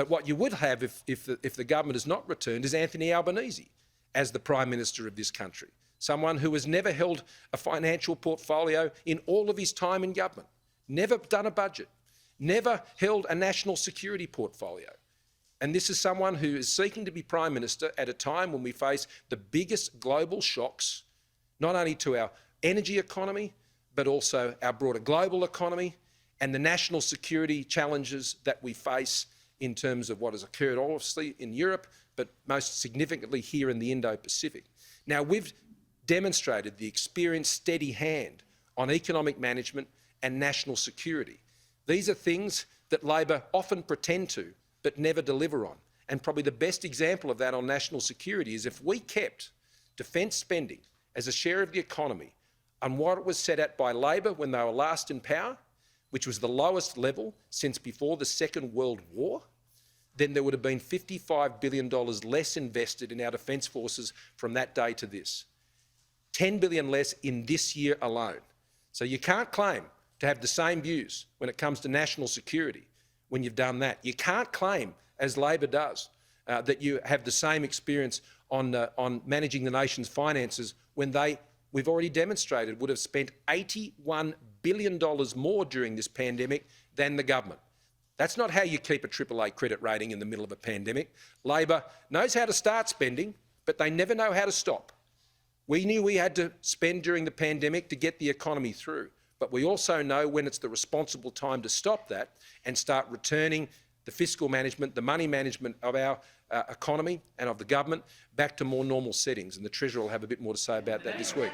But what you would have if the government is not returned is Anthony Albanese as the Prime Minister of this country, someone who has never held a financial portfolio in all of his time in government, never done a budget, never held a national security portfolio. And this is someone who is seeking to be Prime Minister at a time when we face the biggest global shocks, not only to our energy economy, but also our broader global economy and the national security challenges that we face in terms of what has occurred obviously in Europe, but most significantly here in the Indo-Pacific. Now, we've demonstrated the experienced, steady hand on economic management and national security. These are things that Labor often pretend to, but never deliver on. And probably the best example of that on national security is if we kept defence spending as a share of the economy on what it was set at by Labor when they were last in power, which was the lowest level since before the Second World War, then there would have been $55 billion less invested in our defence forces from that day to this. $10 billion less in this year alone. So you can't claim to have the same views when it comes to national security when you've done that. You can't claim, as Labor does, that you have the same experience on managing the nation's finances when we've already demonstrated, would have spent $81 billion more during this pandemic than the government. That's not how you keep a AAA credit rating in the middle of a pandemic. Labor knows how to start spending, but they never know how to stop. We knew we had to spend during the pandemic to get the economy through, but we also know when it's the responsible time to stop that and start returning the fiscal management, the money management of our economy and of the government back to more normal settings. And the Treasurer will have a bit more to say about that this week.